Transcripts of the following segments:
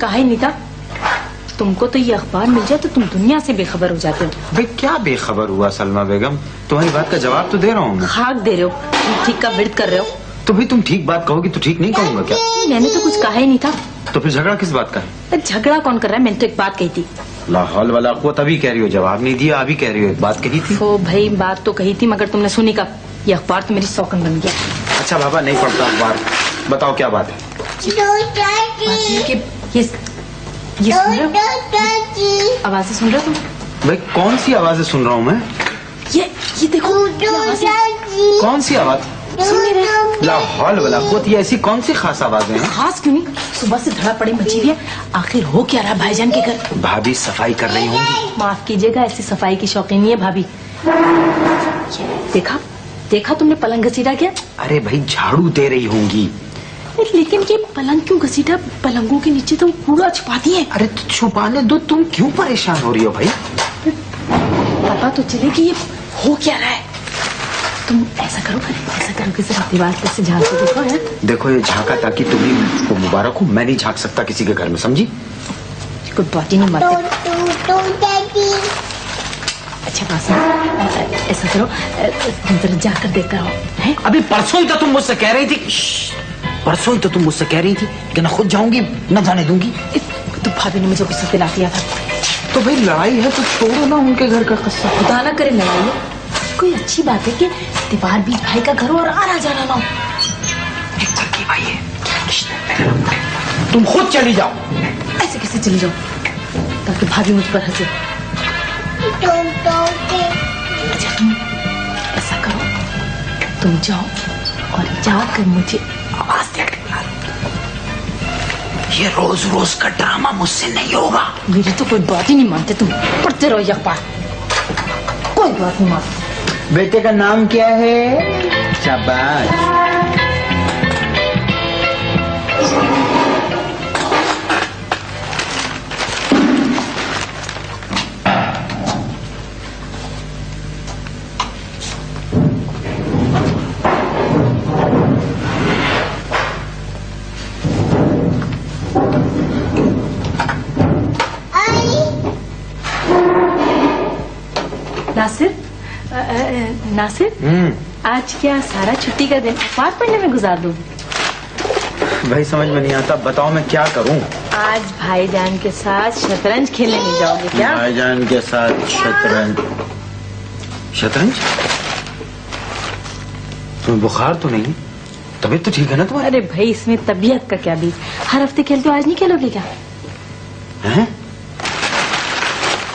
कहा ही नहीं था। तुमको तो ये अखबार मिल जाए तो तुम दुनिया से बेखबर हो जाते हो। भाई क्या बेखबर हुआ सलमा बेगम, तुम्हारी बात का जवाब तो दे रहा हूँ। खाक दे रहे हो, ठीक का विर्द कर रहे हो। तो भाई तुम ठीक बात कहोगी तो ठीक नहीं कहूँगा क्या? मैंने तो कुछ कहा ही नहीं था। तो फिर झगड़ा किस बात का है? झगड़ा कौन कर रहा है? मैंने तो एक बात कही थी। लाहौल वाला को तभी कह रही हो, जवाब नहीं दिया, अभी कह रही हो एक बात कही थी। ओ भाई बात तो कही थी मगर तुमने सुनी कब? ये अखबार तो मेरी सौकन बन गया। अच्छा बाबा नहीं पढ़ता अखबार, बताओ क्या बात है? ये सुन रहे हो? आवाजें सुन रहे हो तुम? भाई कौन सी आवाजें सुन रहा हूँ मैं? ये देखो कौन सी आवाज सुन नहीं रहे? लाहौल वाला कुत, ये ऐसी कौन सी खास आवाजें हैं? खास क्यों नहीं, सुबह से धड़ा पड़ी मची हुई है। आखिर हो क्या रहा भाईजान के घर? भाभी सफाई कर रही होंगी। माफ कीजिएगा, ऐसी सफाई की शौकीन नहीं है भाभी। देखा तुमने पलंग घसीटा क्या? अरे भाई झाड़ू दे रही होंगी। लेकिन ये पलंग क्यों घसीटा? पलंगों के नीचे तो कूड़ा छुपाती है। अरे तो छुपाने दो, तुम क्यों परेशान हो रही हो भाई? पता तो चले कि ये हो क्या रहा है। तुम ऐसा करो कि जरा दीवार पर से झांक के देखो। है देखो ये झांका ताकि तुम्हें को मुबारक हो, मैं नहीं झांक सकता किसी के घर में, समझी? कोई बात ही नहीं मानते। अच्छा बात ऐसा करो, जरा जाकर देखकर आओ। है अभी परसों ही तो तुम मुझसे कह रही थी, परसों ही तो तुम मुझसे कह रही थी कि ना खुद जाऊंगी न जाने दूंगी। तो भाभी ने मुझे गुस्सा दिला दिया था। तो भाई लड़ाई है तो छोड़ो ना उनके घर का किस्सा। खुदा ना करे लड़ाई है। कोई अच्छी बात है कि दीवार भी भाई का घर हो और आना जाना ना हो। एक चक्की भाई है, तुम खुद चली जाओ। ऐसे कैसे चली जाओ ताकि भाभी मुझ पर हंसे? अच्छा तुम ऐसा करो, तुम जाओ और जाकर मुझे आवाज दे। ये रोज रोज का ड्रामा मुझसे नहीं होगा। मेरी तो कोई बात ही नहीं मानते तुम। पढ़ते रहो अखबार, कोई बात नहीं मानते। बेटे का नाम क्या है? शाबाश। नासिर, आज क्या सारा छुट्टी का दिन अखबार पढ़ने में गुजार दूं? भाई समझ में नहीं आता, बताओ मैं क्या करूं? आज भाईजान के साथ शतरंज खेलने नहीं जाओगे क्या? भाईजान के साथ शतरंज? शतरंज? तुम्हें बुखार तो नहीं? तबीयत तो ठीक है ना तुम्हारी? अरे भाई इसमें तबीयत का क्या बीच, हर हफ्ते खेलते हो, आज नहीं खेलोगे क्या? हैं?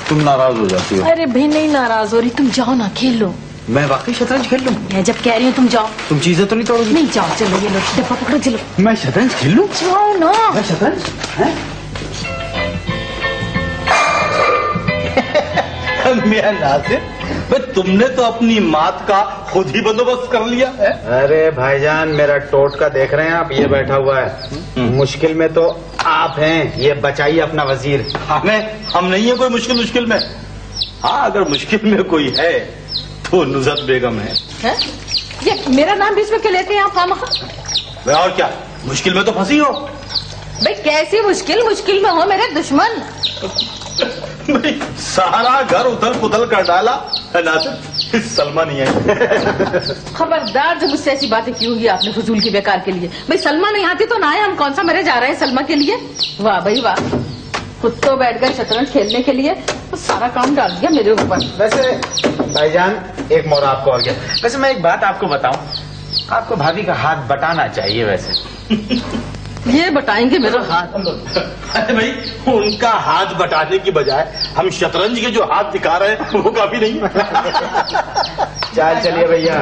तुम नाराज हो जाती हो? अरे भाई नहीं नाराज हो रही, तुम जाओ ना खेल लो। मैं वाकई शतरंज खेल लूं? मैं जब कह रही हूँ तुम जाओ। तुम चीजें तो नहीं तोड़ोगी? नहीं जाओ, चलो ये लो डब्बा पकड़ो, चलो। मैं शतरंज खेल लूं? जाओ ना। मैं शतरंज? मियां नासिर, तुमने तो अपनी मात का खुद ही बंदोबस्त कर लिया है। अरे भाईजान मेरा टोटका देख रहे हैं आप, ये बैठा हुआ है। मुश्किल में तो आप हैं, ये बचाइए अपना वजीर। हम नहीं है कोई मुश्किल में। हाँ अगर मुश्किल में कोई है तो नुज़रत बेगम है। ये मेरा नाम बीच में क्यों लेते हैं आप खामखा? और क्या मुश्किल में तो फंसी हो? भाई कैसी मुश्किल में हो मेरे दुश्मन? भाई सारा घर उथल पुथल कर डाला नासिर, सलमा नहीं है। खबरदार, जब मुझसे ऐसी बातें की होंगी आपने फजूल की बेकार के लिए। भाई सलमा नहीं आती तो ना आए, हम कौन सा मरे जा रहे हैं सलमा के लिए? वाह भाई वाह, खुद तो बैठ गए शतरंज खेलने के लिए, तो सारा काम डाल दिया मेरे ऊपर। वैसे भाईजान एक मोड़ आपको और क्या, वैसे मैं एक बात आपको बताऊं, आपको भाभी का हाथ बटाना चाहिए वैसे। ये बटाएंगे मेरा हाथ? अरे भाई उनका हाथ बटाने की बजाय हम शतरंज के जो हाथ दिखा रहे हैं वो काफी नहीं। चाल चलिए भैया।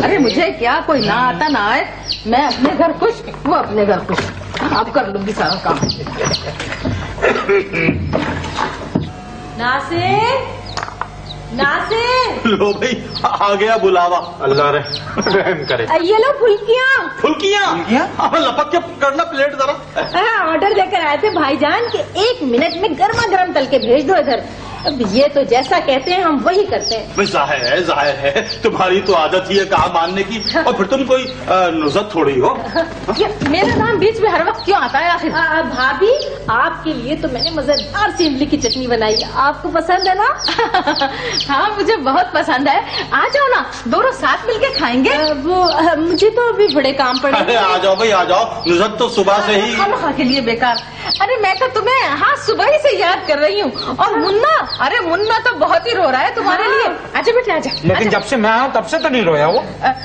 अरे मुझे क्या, कोई ना आता ना आए, मैं अपने घर खुश, वो अपने घर खुश, आप कर लूंगी सारा काम। नासिर लो भाई आ गया बुलावा। अल्लाह रहम करे। ये लो फुल्कियाँ लपक के करना प्लेट जरा। ऑर्डर लेकर आए थे भाईजान के 1 मिनट में गर्मा गर्म तल के भेज दो इधर। अब ये तो जैसा कहते हैं हम वही करते हैं। भाई जाहिर है तुम्हारी तो आदत ही है कहा मानने की, और फिर तुम कोई नुज़त थोड़ी हो। ये मेरा नाम बीच में हर वक्त क्यों आता है आखिर? भाभी आपके लिए तो मैंने मजेदार सी इमली की चटनी बनाई है, आपको पसंद है ना? हाँ मुझे बहुत पसंद है, आ जाओ ना, दोनों साथ मिलके खाएंगे। मुझे तो अभी बड़े काम पड़े। अरे आ जाओ भाई आ जाओ, नुज़त तो सुबह से ही। खाना के लिए बेकार। अरे मैं तो तुम्हें हाँ सुबह ही से याद कर रही हूँ। और मुन्ना, अरे मुन्ना तो बहुत ही रो रहा है तुम्हारे लिए। आजा बेटा आजा। लेकिन जब से मैं आया हूँ तब से तो नहीं रोया वो।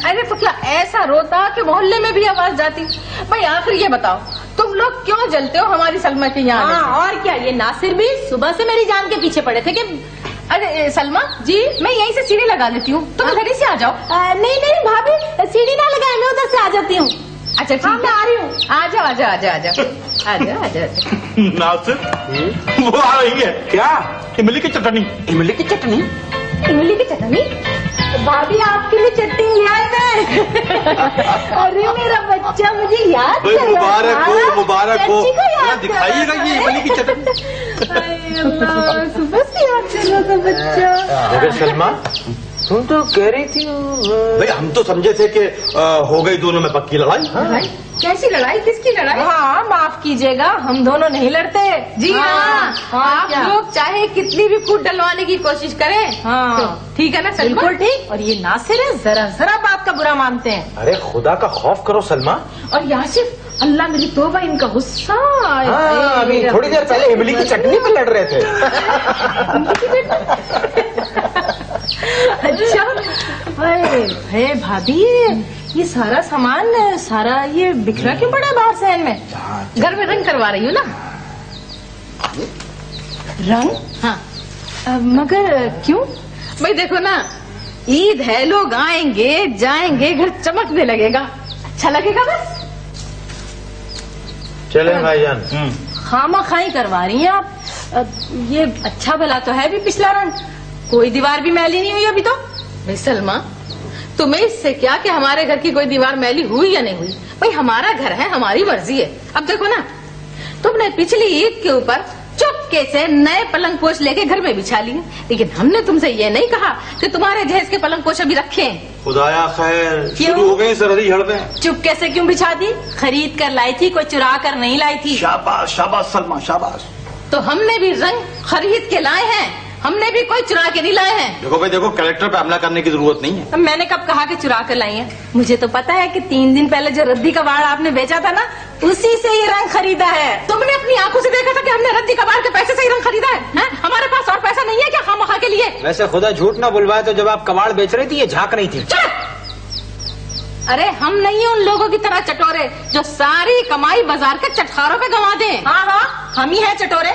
अरे पुतला ऐसा रोता कि मोहल्ले में भी आवाज जाती। भाई आखिर ये बताओ तुम लोग क्यों जलते हो हमारी सलमा के यहाँ? हाँ और क्या, ये नासिर भी सुबह से मेरी जान के पीछे पड़े थे कि अरे सलमा जी मैं यहीं से सीढ़ी लगा देती हूँ, तुम इधर ही से आ जाओ। नहीं नहीं भाभी सीढ़ी ना लगाए, मैं उधर से आ जाती हूँ। अच्छा ठीक हाँ, मैं आ रही हूँ। आ जाओ आजा आजा आजा आजा आजा। नासिर वो आ रही है क्या? इमली की चटनी। इमली की चटनी? इमली की चटनी? भाभी आपके लिए चटनी ले आए मैं। अरे मेरा बच्चा मुझे याद भाई कर मुबारक हो चाची को याद दिखाइएगा ये इमली की चटनी। सुबह से याद कर रहा था बच्चा। अरे सलमा तुम तो कह रही थी भाई हम तो समझे थे कि हो गई दोनों में पक्की लड़ाई। लड़ाई? कैसी लड़ाई, किसकी लड़ाई? हाँ माफ कीजिएगा, हम दोनों नहीं लड़ते। जी हाँ, आप क्या? लोग चाहे कितनी भी फूट डलवाने की कोशिश करें, हाँ तो ठीक है ना सलमा? बिल्कुल ठीक। और ये नासिर है, जरा जरा बात का बुरा मानते हैं। अरे खुदा का खौफ करो सलमा। और यासिफ, अल्लाह मेरी तौबा, इनका गुस्सा। हाँ, अभी थोड़ी देर पहले इमली की चटनी पे लड़ रहे थे। अच्छा है भाभी, ये सारा सामान सारा ये बिखरा क्यों पड़ा है बाहर सहन में? घर में रंग करवा रही हूँ ना। रंग? हाँ मगर क्यों? भाई देखो ना, ईद है, लोग आएंगे जाएंगे, घर चमकने लगेगा, अच्छा लगेगा बस। चले भाईजान। खामखाई करवा रही हैं आप। ये अच्छा भला तो है भी पिछला रंग, कोई दीवार भी मैली नहीं हुई अभी तो। भाई सलमा तुम्हें इससे क्या कि हमारे घर की कोई दीवार मैली हुई या नहीं हुई? भाई हमारा घर है, हमारी मर्जी है। अब देखो ना, तुमने पिछली ईद के ऊपर चुपके से नए पलंग पोश लेके घर में बिछा लिए, लेकिन हमने तुमसे ये नहीं कहा कि तुम्हारे जहेज के पलंग पोश अभी रखे हैं। खुदाया खैर, क्यों? शुरू हो गई सरहदी झड़पें। चुपके से क्यों बिछा दी? खरीद कर लाई थी, कोई चुरा कर नहीं लाई थी। शाबाश शाबाश सलमा शाबाश। तो हमने भी रंग खरीद के लाए हैं, हमने भी कोई चुरा के नहीं लाए हैं। देखो भाई देखो, कलेक्टर पे हमला करने की जरूरत नहीं है। अब मैंने कब कहा कि चुरा कर लाई है? मुझे तो पता है कि 3 दिन पहले जो रद्दी कबाड़ आपने बेचा था ना, उसी से ये रंग खरीदा है। तुमने अपनी आंखों से देखा था कि हमने रद्दी कबाड़ के पैसे से ही रंग खरीदा है? हमारे पास और पैसा नहीं है क्या खामखा के लिए? वैसे खुदा झूठ ना बुलवाए तो जब आप कबाड़ बेच रही थी ये झांक रही थी। अरे हम नहीं उन लोगों की तरह चटोरे जो सारी कमाई बाजार के चटखारों पे गंवा दें। हाँ हाँ हम ही हैं चटोरे।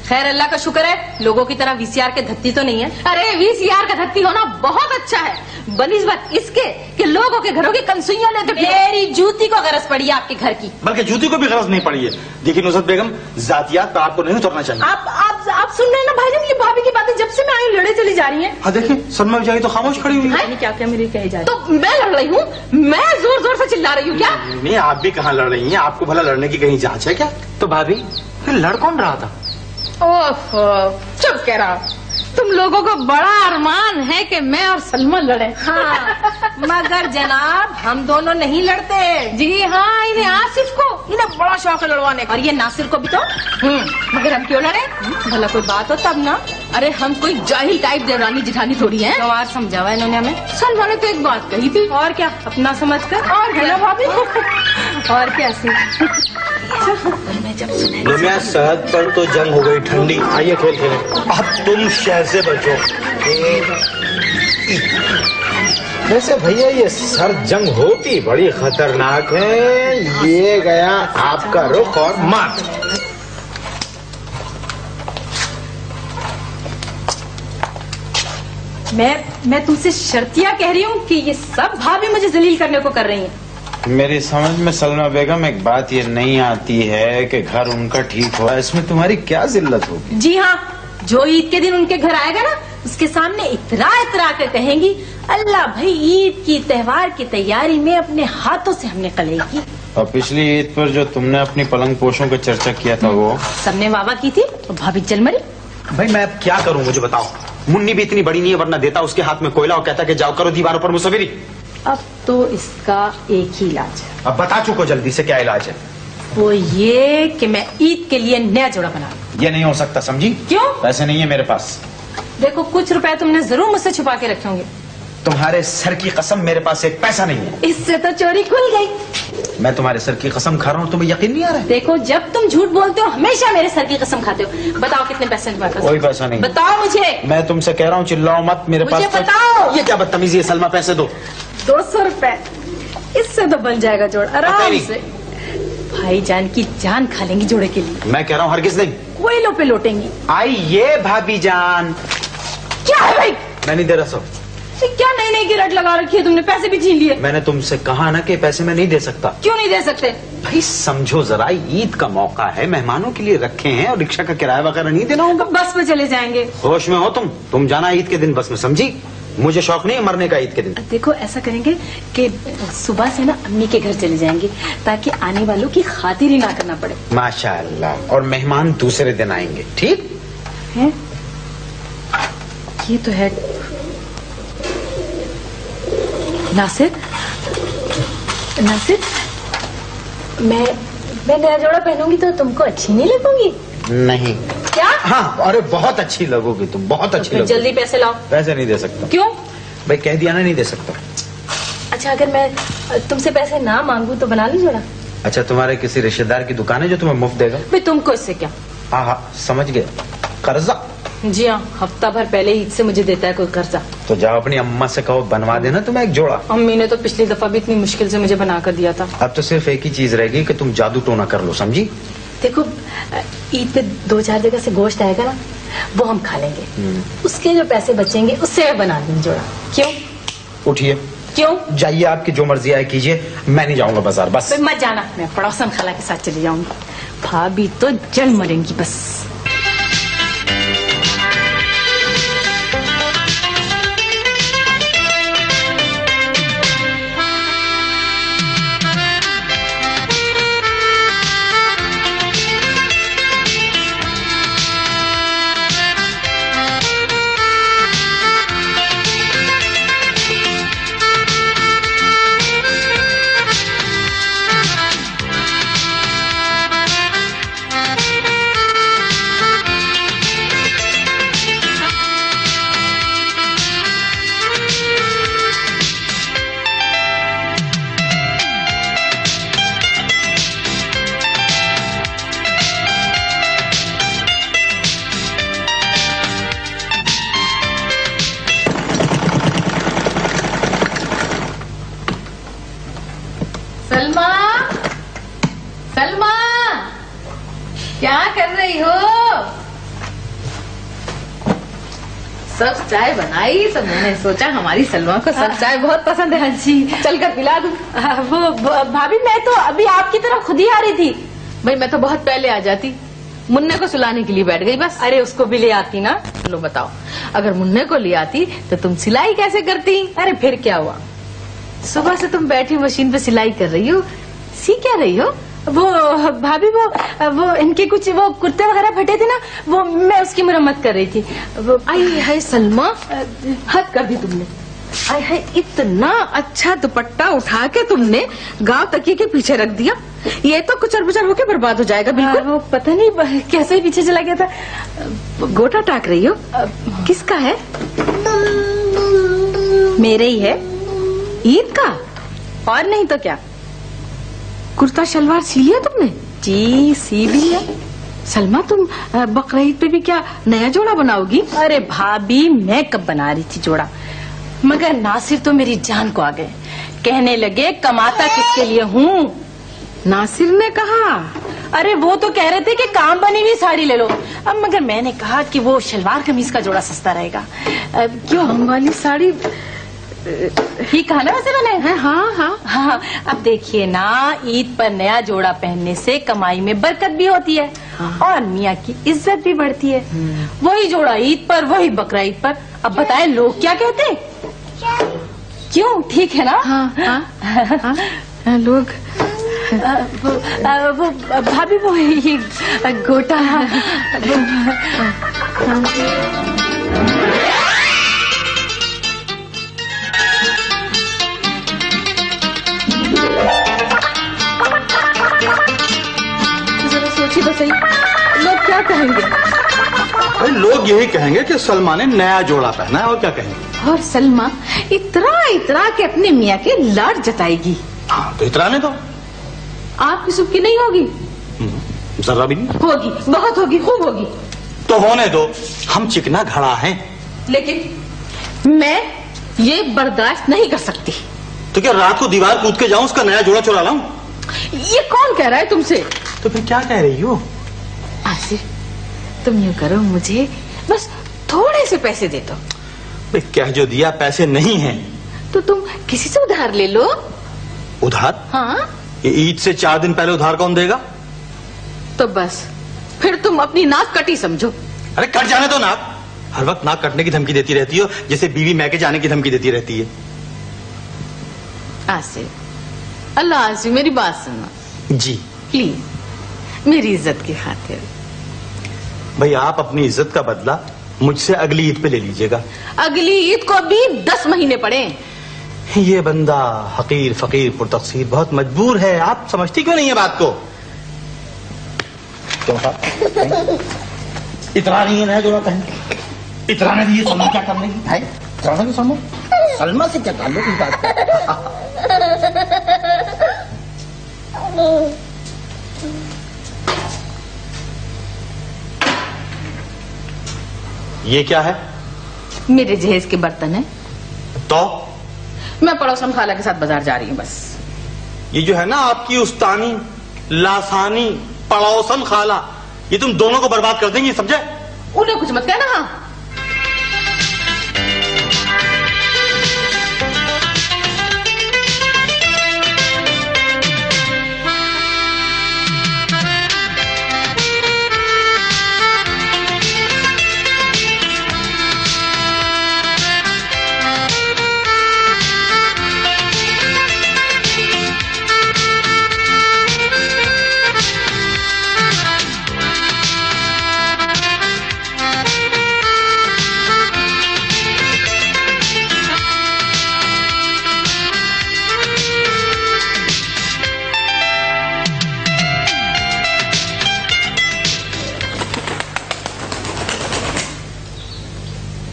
खैर अल्लाह का शुक्र है लोगों की तरह वीसीआर के धत्ती तो नहीं है। अरे वीसीआर का धत्ती होना बहुत अच्छा है, बनिस्बत इसके कि लोगों के घरों की कंसुइयां लेते फिरो। मेरी जूती को गरज पड़ी है आपके घर की। बल्कि जूती को भी गरज नहीं पड़ी है। देखिए नुसरत बेगम, जातियात पर आपको नहीं उतरना चाहिए। आप सुन रहे हैं ना भाईजान, ये भाभी की बातें जब से मैं आई लड़े चली जा रही हैं। हाँ देखिए, सलमा बेचारी तो खामोश खड़ी हुई है। क्या क्या मेरी कही जा रही? तो मैं लड़ रही हूँ, मैं जोर जोर से चिल्ला रही हूँ क्या? नहीं, आप भी कहाँ लड़ रही हैं? आपको भला लड़ने की कहीं जांच है क्या? तो भाभी फिर लड़ कौन रहा था? ओहो, चुप कह रहा। तुम लोगों को बड़ा अरमान है कि मैं और सलमा लड़े। हाँ मगर जनाब हम दोनों नहीं लड़ते। जी हाँ, इन्हें आसिफ को इन्हें बड़ा शौक है लड़वाने का, और ये नासिर को भी तो। मगर हम क्यों लड़े? भला कोई बात हो तब ना। अरे हम कोई जाहिल टाइप देवरानी जिठानी थोड़ी हैं। गंवार समझावा इन्होंने हमें। सलमा ने तो एक बात कही थी। और क्या, अपना समझ कर। और क्या भाभी? और क्या दुनिया शहद पर तो जंग हो गई ठंडी। आइए खेल खेलें। अब तुम शहर से बचो। वैसे भैया ये सर जंग होती बड़ी खतरनाक है। ये गया आपका रुख और मात। मैं तुमसे शर्तिया कह रही हूँ कि ये सब भाभी मुझे जलील करने को कर रही हैं। मेरी समझ में सलमा बेगम एक बात ये नहीं आती है कि घर उनका ठीक हो, इसमें तुम्हारी क्या जिल्लत होगी? जी हाँ, जो ईद के दिन उनके घर आएगा ना, उसके सामने इतरा इतरा कर कहेंगी, अल्लाह भाई ईद की त्योहार की तैयारी में अपने हाथों से हमने कलाई की। और पिछली ईद पर जो तुमने अपनी पलंग पोशों की चर्चा किया था वो सबने वावा की थी तो भाभी चल मरी। भाई मैं अब क्या करूं, मुझे बताओ। मुन्नी भी इतनी बड़ी नहीं है, वरना देता उसके हाथ में कोयला और कहता कि जाओ करो दीवारों पर मुसविरी। अब तो इसका एक ही इलाज है। अब बता चुको जल्दी से, क्या इलाज है? वो ये कि मैं ईद के लिए नया जोड़ा बना लूं। ये नहीं हो सकता, समझी? क्यों? पैसे नहीं है मेरे पास। देखो कुछ रुपए तुमने जरूर मुझसे छुपा के रखे होंगे। तुम्हारे सर की कसम, मेरे पास एक पैसा नहीं है। इससे तो चोरी खुल गई। मैं तुम्हारे सर की कसम खा रहा हूँ, तुम्हें यकीन नहीं आ रहा है? देखो जब तुम झूठ बोलते हो हमेशा मेरे सर की कसम खाते हो। बताओ कितने पैसे तुम्हारे पास? कोई पैसा नहीं। बताओ मुझे। मैं तुमसे कह रहा हूँ चिल्लाओ मत, मेरे मुझे पास बताओ। ये क्या बदतमीजी है? सलमा पैसे दो। 200 रुपए, इससे तो बन जाएगा जोड़ा आराम से। भाईजान की जान खा लेंगी जोड़े के लिए। मैं कह रहा हूँ हरगिज नहीं। कोयलों पे लौटेंगी। आइए भाभी जान। क्या है भाई? मैं नहीं दे रहा सब। क्या नई नई की रट लगा रखी है तुमने? पैसे भी छीन लिए। मैंने तुमसे कहा ना कि पैसे मैं नहीं दे सकता। क्यों नहीं दे सकते? भाई समझो जरा, ईद का मौका है, मेहमानों के लिए रखे हैं और रिक्शा का किराया वगैरह नहीं देना होगा। बस में चले जाएंगे। होश में हो तुम जाना ईद के दिन बस में, समझी? मुझे शौक नहीं है मरने का ईद के दिन। देखो ऐसा करेंगे कि सुबह से ना अम्मी के घर चले जाएंगे ताकि आने वालों की खातिर ही ना करना पड़े। माशाअल्लाह। और मेहमान दूसरे दिन आएंगे, ठीक है? ये तो है। नासिर, नासिर, मैं नया जोड़ा पहनूंगी तो तुमको अच्छी नहीं लगूंगी? नहीं। क्या? हाँ, अरे बहुत अच्छी लगोगी तुम, बहुत अच्छी लगोगी। जल्दी पैसे लाओ। पैसे नहीं दे सकता। क्यों? भाई कह दिया ना, नहीं दे सकता। अच्छा अगर मैं तुमसे पैसे ना मांगू तो बना लूं जोड़ा? अच्छा तुम्हारे किसी रिश्तेदार की दुकान है जो तुम्हें मुफ्त देगा? भाई तुमको इससे क्या? हाँ समझ गया, कर्जा। जी हाँ, हफ्ता भर पहले ईद से मुझे देता है कोई कर्जा। तो जाओ अपनी अम्मा से कहो बनवा देना तुम्हें एक जोड़ा। अम्मी ने तो पिछली दफा भी इतनी मुश्किल से मुझे बना कर दिया था। अब तो सिर्फ एक ही चीज रहेगी कि तुम जादू टोना कर लो, समझी? देखो ईद पे 2-4 जगह से गोश्त आएगा ना, वो हम खा लेंगे। उसके जो पैसे बचेंगे उससे मैं बना दूंगी जोड़ा। क्यों? उठिए। क्यों? जाइए, आपकी जो मर्जी आए कीजिए, मैं नहीं जाऊंगा बाजार। बस मत जाना, मैं पड़ोसन खाला के साथ चली जाऊंगी। भाभी तो जल मरेंगी बस। सलमा, सलमा, क्या कर रही हो? सब चाय बनाई तो मैंने सोचा हमारी सलमा को सब चाय बहुत पसंद है। जी चल कर पिला दूं। वो भाभी मैं तो अभी आपकी तरफ खुद ही आ रही थी। भाई मैं तो बहुत पहले आ जाती, मुन्ने को सुलाने के लिए बैठ गई बस। अरे उसको भी ले आती ना। लो बताओ, अगर मुन्ने को ले आती तो तुम सिलाई कैसे करती? अरे फिर क्या हुआ? सुबह से तुम बैठी मशीन पे सिलाई कर रही हो, सी क्या रही हो? वो भाभी वो इनके कुछ वो कुर्ते वगैरह फटे थे ना, वो मैं उसकी मरम्मत कर रही थी। वो आई है सलमा, हद कर दी तुमने। आई है, इतना अच्छा दुपट्टा उठा के तुमने गांव तकिए के पीछे रख दिया। ये तो कुचर बुचर होके बर्बाद हो जाएगा बिल्कुल। वो पता नहीं कैसे ही पीछे चला गया था। गोटा टाक रही हो? किसका है? मेरे ही है। ईद का? और नहीं तो क्या। कुर्ता शलवार सी लिया तुमने? जी सी भी है। सलमा तुम बकरीद पे भी क्या नया जोड़ा बनाओगी? अरे भाभी मैं कब बना रही थी जोड़ा, मगर नासिर तो मेरी जान को आ गए। कहने लगे कमाता किसके लिए हूँ। नासिर ने कहा? अरे वो तो कह रहे थे कि काम बनी हुई साड़ी ले लो। अब मगर मैंने कहा कि वो शलवार कमीज का जोड़ा सस्ता रहेगा। क्यों? हम वाली साड़ी ही कहा ना वैसे मैंने। हाँ हाँ हाँ। अब देखिए ना, ईद पर नया जोड़ा पहनने से कमाई में बरकत भी होती है और मियाँ की इज्जत भी बढ़ती है। वही जोड़ा ईद पर, वही बकरा ईद पर। अब बताएं लोग क्या कहते हैं? क्यों ठीक है ना? हाँ, हाँ, हाँ, लोग वो भाभी वो ये गोटा जरा सोचिए तो सही, लोग क्या कहेंगे? भाई लोग यही कहेंगे कि सलमा ने नया जोड़ा पहना है, और क्या कहेंगे। और सलमा इतरा के अपने मियाँ के लाड जताएगी। हाँ तो इतराने दो। आपकी सुबह नहीं होगी? जरा भी नहीं होगी, बहुत होगी, खूब होगी। तो होने दो, हम चिकना घड़ा हैं। लेकिन मैं ये बर्दाश्त नहीं कर सकती। तो क्या रात को दीवार कूद के जाऊं, उसका नया जोड़ा चुरा लाऊं? ये कौन कह रहा है तुमसे? तो फिर क्या कह रही हो? आसिफ, तुम यूं करो, मुझे बस थोड़े से पैसे दे दो। भाई कह जो दिया, पैसे नहीं हैं। तो तुम किसी से उधार ले लो। उधार? हाँ। ये ईद से 4 दिन पहले उधार कौन देगा? तो बस फिर तुम अपनी नाक कटी समझो। अरे कट जाने दो नाक। हर वक्त नाक कटने की धमकी देती रहती हो, जैसे बीवी मैके जाने की धमकी देती रहती है। आसिफ, अल्लाह आसिफ, मेरी बात सुनो जी प्लीज, मेरी इज्जत की खातिर। भाई आप अपनी इज्जत का बदला मुझसे अगली ईद पे ले लीजिएगा। अगली ईद को अभी 10 महीने पड़े। ये बंदा हकीर फकीर पुरतकसीर बहुत मजबूर है, आप समझती क्यों नहीं है बात को? इतना नहीं है नया जोड़ा पहन, इतना नहीं है सलमा क्या करने की है? इतना की सलमा से क्या ताल्लुक इस बात का? ये क्या है? मेरे जहेज के बर्तन है। तो मैं पड़ोसन खाला के साथ बाजार जा रही हूँ बस। ये जो है ना आपकी उस्तानी लासानी पड़ोसन खाला, ये तुम दोनों को बर्बाद कर देंगी, समझे? उन्हें कुछ मत कहना। हाँ,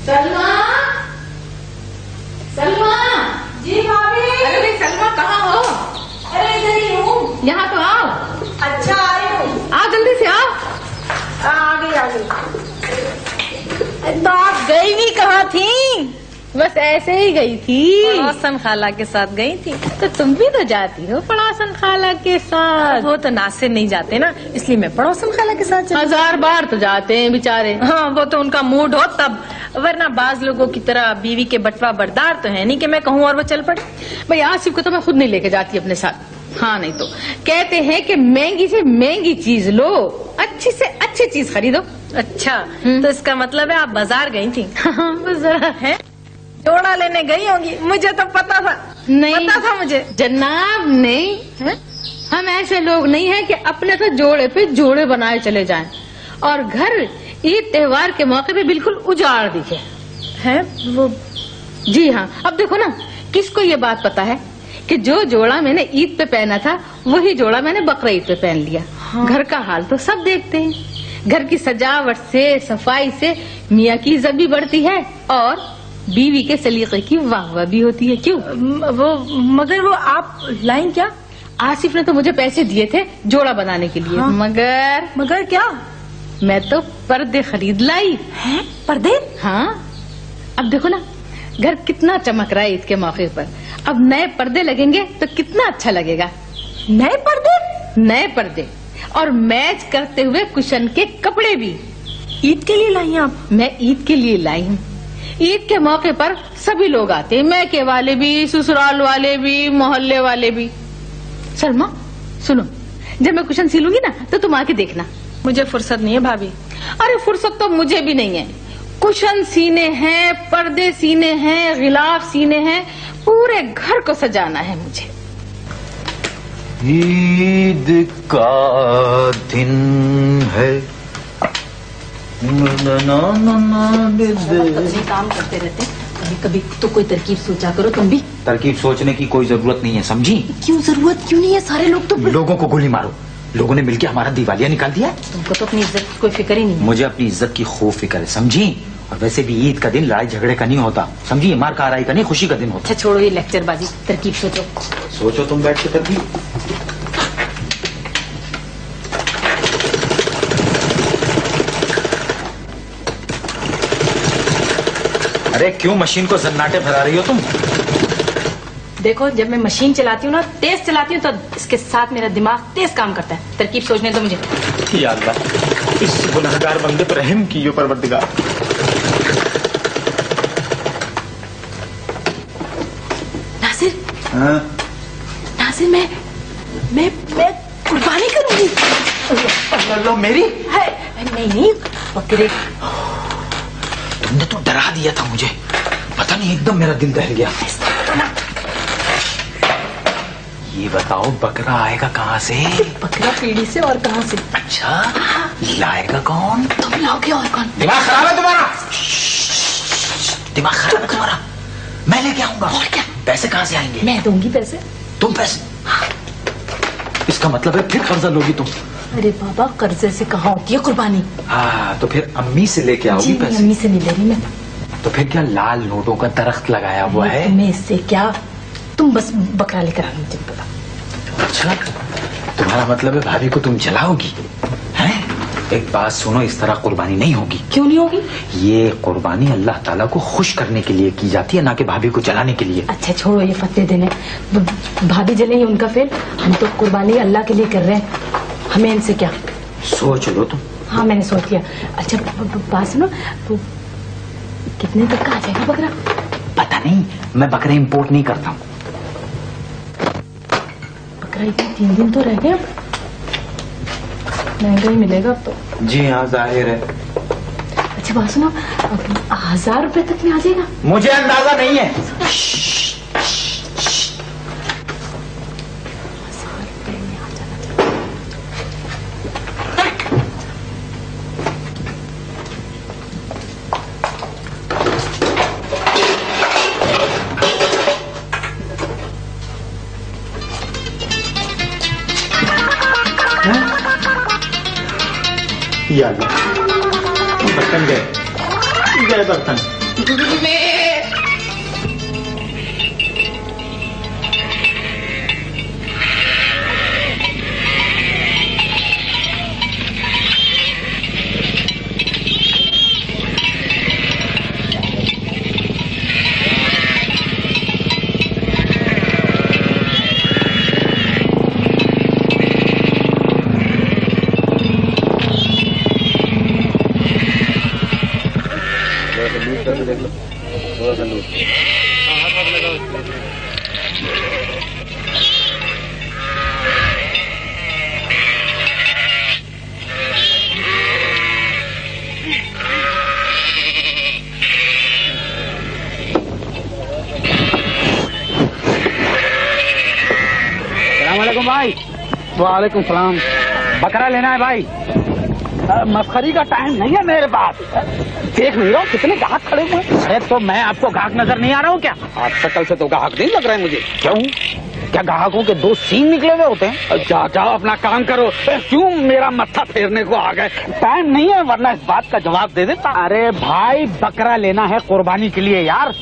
सलमा, सलमा। जी भाभी। अरे सलमा कहाँ हो? अरे इधर ही हूँ। यहाँ तो आओ। अच्छा आ रही हूँ। आओ जल्दी से आओ। आ गई। तो आप गई भी कहाँ थी? बस ऐसे ही गई थी। पड़ोसन खाला के साथ गई थी। तो तुम भी तो जाती हो पड़ोसन खाला के साथ। वो तो नासिर नहीं जाते ना, इसलिए मैं पड़ोसन खाला के साथ चली। 1000 बार तो जाते हैं बेचारे। हाँ वो तो उनका मूड हो तब, वरना बाज लोगों की तरह बीवी के बटवा बरदार तो है नहीं कि मैं कहूँ और वो चल पड़े। भाई आसिफ को तो मैं खुद नहीं लेके जाती अपने साथ। हाँ नहीं तो कहते हैं कि महंगी से महंगी चीज लो, अच्छी से अच्छी चीज खरीदो। अच्छा तो इसका मतलब है आप बाजार गई थी? बाजार है, जोड़ा लेने गई होंगी, मुझे तो पता था। नहीं पता था मुझे। जनाब नहीं है? हम ऐसे लोग नहीं है कि अपने तो जोड़े पे जोड़े बनाए चले जाएं और घर ईद त्योहार के मौके पे बिल्कुल उजाड़ दिखे है वो। जी हाँ, अब देखो ना, किसको ये बात पता है कि जो जोड़ा मैंने ईद पे पहना था वही जोड़ा मैंने बकरा ईद पे पहन लिया। हाँ। घर का हाल तो सब देखते हैं, घर की सजावट से सफाई से मियाँ की इज्जत भी बढ़ती है और बीवी के सलीके की वाहवाह भी होती है। क्यों? वो मगर वो आप लाइन क्या? आसिफ ने तो मुझे पैसे दिए थे जोड़ा बनाने के लिए। हाँ। मगर क्या? मैं तो पर्दे खरीद लाई। हैं? पर्दे? हाँ, अब देखो ना घर कितना चमक रहा है ईद के मौके पर। अब नए पर्दे लगेंगे तो कितना अच्छा लगेगा। नए पर्दे? नए पर्दे और मैच करते हुए कुशन के कपड़े भी। ईद के लिए लाई आप? मैं ईद के लिए लाई हूँ। ईद के मौके पर सभी लोग आते हैं, मैके वाले भी, ससुराल वाले भी, मोहल्ले वाले भी। सलमा सुनो, जब मैं कुशन सिलूंगी ना तो तुम आके देखना। मुझे फुर्सत नहीं है भाभी। अरे फुर्सत तो मुझे भी नहीं है। कुशन सीने हैं, पर्दे सीने हैं, गिलाफ सीने हैं, पूरे घर को सजाना है मुझे। ईद का दिन है। अपने काम करते रहते हैं, कभी कभी तो कोई तरकीब सोचा करो तुम भी। तरकीब सोचने की कोई जरूरत नहीं है, समझी? क्यों जरूरत क्यों नहीं है? सारे लोग तो लोगों को गोली मारो। लोगों ने मिलकर हमारा दिवालिया निकाल दिया। तुमको तो अपनी इज्जत की कोई फिक्र ही नहीं है। मुझे अपनी इज्जत की खूब फिक्र है, समझी? और वैसे भी ईद का दिन लड़ाई झगड़े का नहीं होता, समझी? मार काराई का नहीं, खुशी का दिन होता। अच्छा छोड़ो ये लेक्चरबाजी, तरकीब सोचो। सोचो तुम बैठ के तरकीब। अरे क्यों मशीन को सन्नाटे भरा रही हो तुम? देखो जब मैं मशीन चलाती हूँ ना, तेज चलाती हूँ, तो इसके साथ मेरा दिमाग तेज काम करता है। तरकीब सोचने दो मुझे। या अल्लाह, इस गुनहगार बंदे पर रहम कीजिए परवरदिगार। नासिर, हाँ? नासिर मैं कुर्बानी करूंगी। लो मेरी है नहीं बकरे। तुमने तो डरा दिया था मुझे, पता नहीं एकदम मेरा दिल दहल गया। ये बताओ बकरा आएगा कहाँ से? बकरा पीढ़ी से, और कहाँ से? अच्छा, लाएगा कौन? तुम लाओगे और कौन? दिमाग खराब है तुम्हारा? दिमाग खराब है तुम्हारा? मैं लेके आऊंगा। और क्या? पैसे कहाँ से आएंगे? मैं दूंगी पैसे। तुम पैसे? इसका मतलब है फिर कर्जा लोगी तुम? अरे बाबा, कर्जे से कहाँ होती है कुर्बानी? हाँ, तो फिर अम्मी से लेके आओगी पैसे? अम्मी से नहीं ले रही मैं। तो फिर क्या लाल नोटों का दरख्त लगाया हुआ है? तुम्हें इससे क्या? तुम बस बकरा लेकर आना, मुझे पता। अच्छा, तुम्हारा मतलब है भाभी को तुम जलाओगी? हैं? एक बात सुनो, इस तरह कुर्बानी नहीं होगी। क्यों नहीं होगी? ये कुर्बानी अल्लाह ताला को खुश करने के लिए की जाती है, ना कि भाभी को जलाने के लिए। अच्छा छोड़ो ये फतवे देने, भाभी जलेंगी उनका फेल। हम तो कुर्बानी अल्लाह के लिए कर रहे हैं, हमें इनसे क्या? सोच लो तुम। हाँ मैंने सोच लिया। अच्छा बात सुनो, तो कितने तक का आ जाएगा बकरा? पता नहीं, मैं बकरे इंपोर्ट नहीं करता हूँ। बकरा इतने 3 दिन तो रह गए, अब महंगा ही मिलेगा अब तो। जी हाँ, जाहिर है। अच्छा बात सुनो, 1000 रुपए तक में आ जाएगा? मुझे अंदाजा नहीं है। 1000 रुपए में आ जाना चाहिए। या अल्लाह, बर्तन गए बर्तन। भाई वालेकुम सलाम। बकरा लेना है भाई? मस्खरी का टाइम नहीं है मेरे पास। देख नहीं रहा हूँ कितने ग्राहक खड़े हुए हैं। अरे तो मैं आपको ग्राहक नजर नहीं आ रहा हूँ क्या? आज शक्ल से तो ग्राहक नहीं लग रहा है मुझे। क्यों? क्या ग्राहकों के 2 सींग निकले हुए होते हैं? जाओ अपना काम करो। क्यों मेरा मत्था फेरने को आ गए? टाइम नहीं है, वरना इस बात का जवाब दे देता। अरे भाई बकरा लेना है कुर्बानी के लिए यार।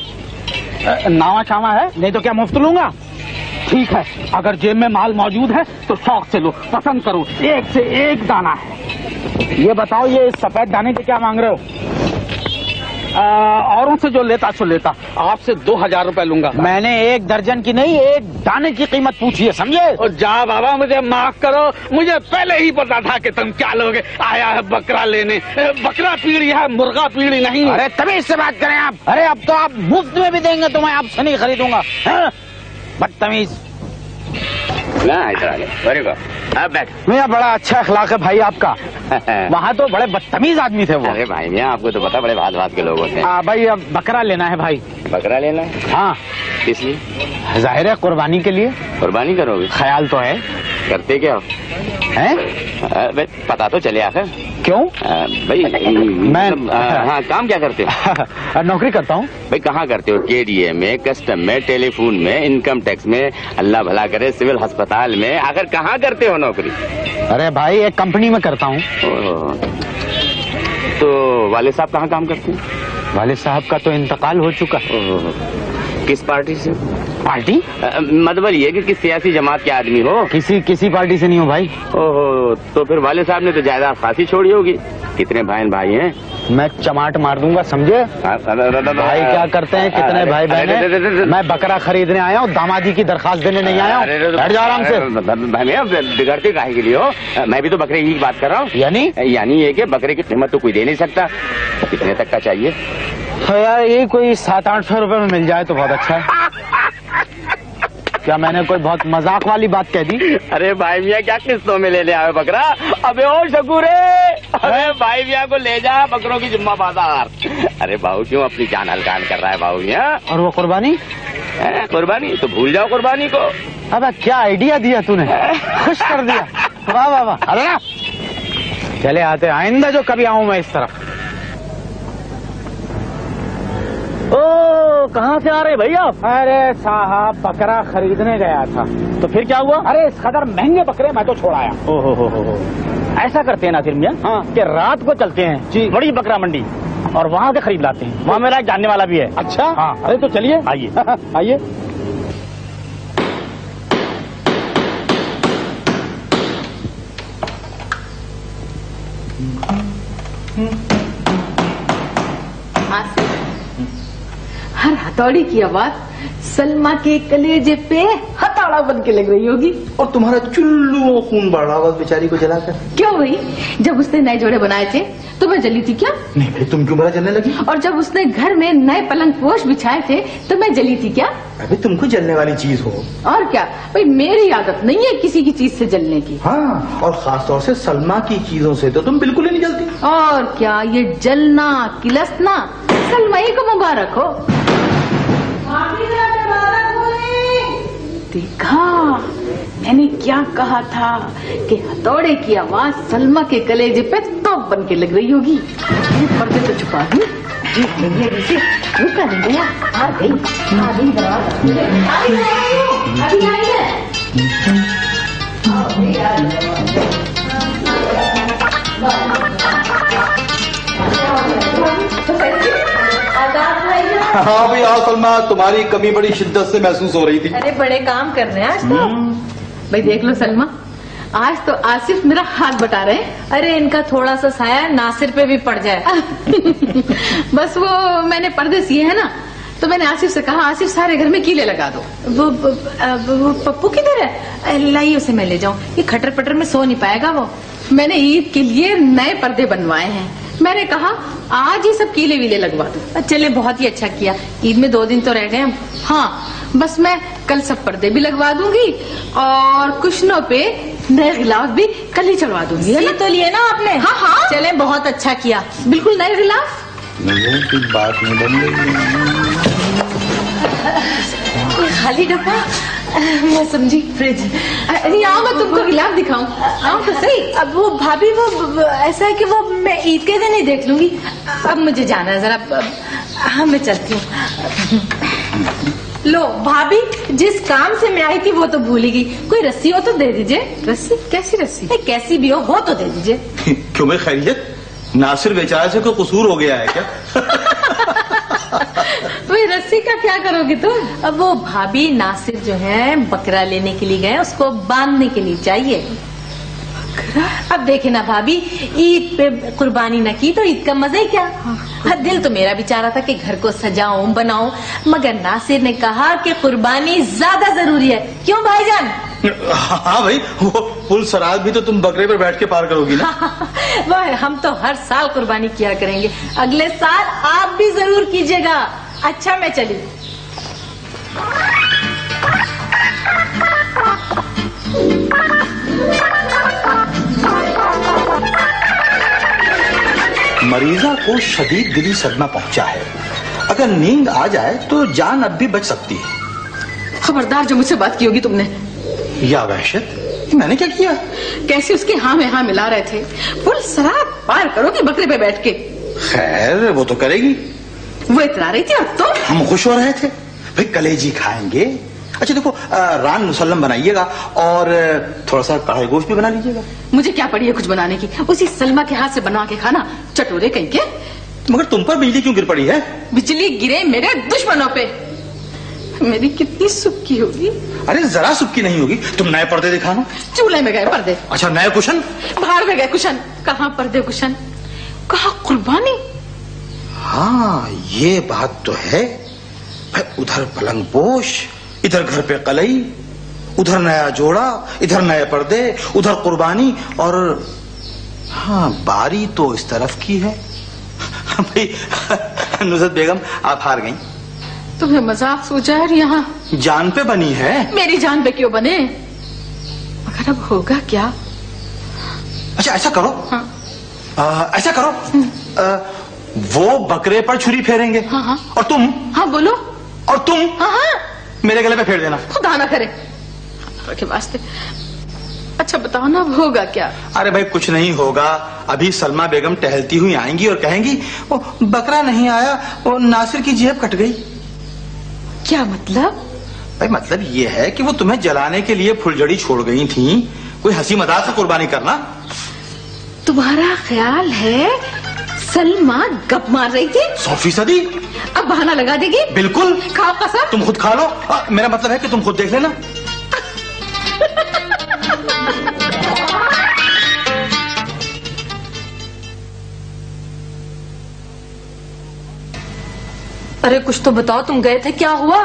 नावा शामा है, नहीं तो क्या मुफ्त लूंगा? ठीक है, अगर जेब में माल मौजूद है तो शौक से लो, पसंद करो, एक से एक दाना है। ये बताओ, ये सफेद दाने के क्या मांग रहे हो? औरों से जो लेता सो लेता, आपसे 2000 रुपए लूंगा। मैंने 1 दर्जन की नहीं, 1 दाने की कीमत पूछी है, समझे? और जा बाबा, मुझे माफ करो, मुझे पहले ही पता था कि तुम क्या लोगे। आया है बकरा लेने। बकरा पीढ़ी है, मुर्गा पीढ़ी नहीं। अरे तमीज से बात करें आप। अरे अब तो आप मुफ्त में भी देंगे तो मैं आपसे नहीं खरीदूंगा। बदतमीज। भैया बड़ा अच्छा अखलाक है भाई आपका। वहाँ तो बड़े बदतमीज आदमी थे वो। अरे भाई भैया, आपको तो पता बड़े भात के लोग होते हैं। भाई अब बकरा लेना है भाई। बकरा लेना है? हाँ। किस लिए? जाहिर है कुर्बानी के लिए। कुर्बानी करोगे? ख्याल तो है। करते क्या हो? हैं? पता तो चले आखिर। क्यों? भाई मैं हाँ, काम क्या करते हो? नौकरी करता हूँ। भाई कहाँ करते हो? केडीए में, कस्टम में, टेलीफोन में, इनकम टैक्स में, अल्लाह भला करे सिविल अस्पताल में, आखिर कहाँ करते हो नौकरी? अरे भाई एक कंपनी में करता हूँ। तो वाले साहब कहाँ काम करते हैं? वाले साहब का तो इंतकाल हो चुका। किस पार्टी से? पार्टी? मतलब ये कि किस सियासी जमात के आदमी हो? किसी पार्टी से नहीं हो भाई। ओहो, तो फिर वाले साहब ने तो जायदाद खासी छोड़ी होगी। कितने भाई हैं? मैं चमाट मार दूंगा, समझे? भाई क्या करते हैं, कितने भाई बहन हैं? मैं बकरा खरीदने आया हूँ, दामादी की दरखास्त देने नहीं आया हूँ। बैठ जाओ आराम से। भाई बिगड़ते काहे के लिए हो? मैं भी तो बकरे की बात कर रहा हूँ। यानी ये कि बकरे की कीमत तो कोई दे नहीं सकता। कितने तक का चाहिए? यार ये कोई 700-800 रुपए में मिल जाए तो बहुत अच्छा है। क्या मैंने कोई बहुत मजाक वाली बात कह दी? अरे भाई मियाँ क्या किस्तों में ले आए बकरा? अबे ओ शकूरे, अरे भाई मियाँ को ले जा बकरों की जुम्मा बाजार। अरे बाबू क्यों अपनी जान हल्का कर रहा है बाबू मियाँ? और वो कुर्बानी? कुर्बानी तो भूल जाओ कुर्बानी को। अब क्या आइडिया दिया तूने, खुश कर दिया। वाह वाह वाह। अरे ना चले आते, आइंदा जो कभी आऊं मैं इस तरफ। ओ कहाँ से आ रहे भैया? अरे साहब बकरा खरीदने गया था। तो फिर क्या हुआ? अरे इस कदर महंगे बकरे मैं तो छोड़ाया। हो। ऐसा करते हैं ना फिर मियाँ, हाँ, कि रात को चलते हैं जी बड़ी बकरा मंडी और वहाँ से खरीद लाते हैं। वहाँ मेरा एक जानने वाला भी है। अच्छा हाँ। अरे तो चलिए, आइए आइए। हर हथौड़ी की आवाज सलमा के कलेजे पे हथौड़ा बन के लग रही होगी। और तुम्हारा चुल्लू खून बढ़ रहा होगा बेचारी को जलाकर। क्यों भाई, जब उसने नए जोड़े बनाए थे तो मैं जली थी क्या? नहीं भाई, तुम क्यों बड़ा जलने लगी? और जब उसने घर में नए पलंग पोश बिछाए थे तो मैं जली थी क्या? अभी तुमको जलने वाली चीज हो। और क्या भाई, मेरी आदत नहीं है किसी की चीज से जलने की। हाँ, और खास तौर से सलमा की चीजों से तो तुम बिल्कुल ही नहीं जलती। और क्या, ये जलना किलसना सलमा ही को मुबारक हो। देखा, मैंने क्या कहा था कि हथौड़े की आवाज सलमा के कलेजे पे तोप बन के लग रही होगी। ये पर्दे तो छुपा दूं, देख लेंगे इसे। वो कर गया, आ गई अभी आई है। हाँ भाई, आओ सलमा, तुम्हारी कमी बड़ी शिद्दत से महसूस हो रही थी। अरे बड़े काम कर रहे हैं आज तो। भाई देख लो सलमा, आज तो आसिफ मेरा हाथ बटा रहे हैं। अरे इनका थोड़ा सा साया नासिर पे भी पड़ जाए। बस वो मैंने पर्दे सिए है ना, तो मैंने आसिफ से कहा आसिफ सारे घर में कीले लगा दो। वो पप्पू किधर है? लाइए उसे मैं ले जाऊं, ये खटर पटर में सो नहीं पाएगा वो। मैंने ईद के लिए नए पर्दे बनवाए हैं, मैंने कहा आज ही सब कीले वीले लगवा दो। चले, बहुत ही अच्छा किया। ईद में 2 दिन तो रह गए। हाँ, बस मैं कल सब पर्दे भी लगवा दूंगी और कुशनों पे नए गिलाफ भी कल ही चढ़वा दूंगी। ये तो लिए ना आपने? हाँ हाँ, चले, बहुत अच्छा किया। बिल्कुल नए गिलाफ। कुछ बात नहीं बन रही। खाली डब्बा, मैं समझी फ्रिज। अरे आओ मैं तुमको गिलाफ दिखाऊं, आओ तो सही। अब वो भाभी, वो ऐसा है कि वो मैं ईद के दिन ही देख लूंगी। अब मुझे जाना है जरा। हाँ मैं चलती हूँ। लो भाभी, जिस काम से मैं आई थी वो तो भूल ही गई। कोई रस्सी हो तो दे दीजिए। रस्सी? कैसी रस्सी? कैसी भी हो तो दे दीजिए। क्यों भाई, खैरियत? नासिर बेचारे से कोई कसूर हो गया है क्या? वही रस्सी का क्या करोगी तुम? अब वो भाभी, नासिर जो है बकरा लेने के लिए गए, उसको बांधने के लिए चाहिए। अब देखे ना भाभी, ईद पे कुर्बानी न की तो ईद का मजा ही क्या। हाँ, दिल तो मेरा भी चाह रहा था कि घर को सजाऊं बनाऊं, मगर नासिर ने कहा कि कुर्बानी ज्यादा जरूरी है। क्यों भाईजान? हाँ भाई, वो पुल सराज भी तो तुम बकरे पर बैठ के पार करोगी ना। वह हम तो हर साल कुर्बानी किया करेंगे, अगले साल आप भी जरूर कीजिएगा। अच्छा मैं चली। मरीजा को शदीद दिली सदमा पहुंचा है। अगर नींद आ जाए तो जान अब भी बच सकती है। खबरदार जो मुझसे बात की होगी तुमने। या वहशत, मैंने क्या किया? कैसे उसके हाँ में हाँ मिला रहे थे। पुल शराब पार करोगी बकरे पे बैठ के। खैर वो तो करेगी। वो इतरा रही थी और तो हम खुश हो रहे थे भाई, कलेजी खाएंगे। अच्छा देखो, रान मुसल्लम बनाइएगा और थोड़ा सा कढ़ाई गोश्त भी बना लीजिएगा। मुझे क्या पड़ी है कुछ बनाने की, उसी सलमा के हाथ से बनवा के खाना, चटोरे कहीं के। मगर तुम पर बिजली क्यों गिर पड़ी है? बिजली गिरे मेरे दुश्मनों पे। मेरी कितनी सुक्की होगी। अरे जरा सुक्की नहीं होगी। तुम नए पर्दे दिखाना। चूल्हे में गए पर्दे। अच्छा नए कुशन? बाहर में गए कुशन। कहाँ पर्दे कुशन, कहाँ कुर्बानी। हाँ ये बात तो है भाई, उधर पलंग पोश, इधर घर पे कलई, उधर नया जोड़ा, इधर नए पर्दे, उधर कुर्बानी, और हाँ बारी तो इस तरफ की है। भाई नुसरत बेगम आप हार गई। तुम्हें मजाक सोचा है यहाँ? जान पे बनी है। मेरी जान पे क्यों बने? मगर अब होगा क्या? अच्छा ऐसा करो, हाँ। ऐसा करो, वो बकरे पर छुरी फेरेंगे। हाँ हाँ। और तुम? हाँ बोलो। और तुम? हाँ हाँ। मेरे गले पे फेर देना। खुदा ना करे के वास्ते। अच्छा बताओ ना, अब होगा क्या? अरे भाई कुछ नहीं होगा। अभी सलमा बेगम टहलती हुई आएंगी और कहेंगी वो बकरा नहीं आया, वो नासिर की जेब कट गई। क्या मतलब? भाई मतलब ये है कि वो तुम्हें जलाने के लिए फुलझड़ी छोड़ गई थी, कोई हंसी मजाक से कुर्बानी करना। तुम्हारा ख्याल है सलमा गप मार रही थी? 100%। अब बहाना लगा देगी? बिल्कुल। खाओ कसम। तुम खुद खा लो। मेरा मतलब है कि तुम खुद देख लेना। अरे कुछ तो बताओ, तुम गए थे, क्या हुआ?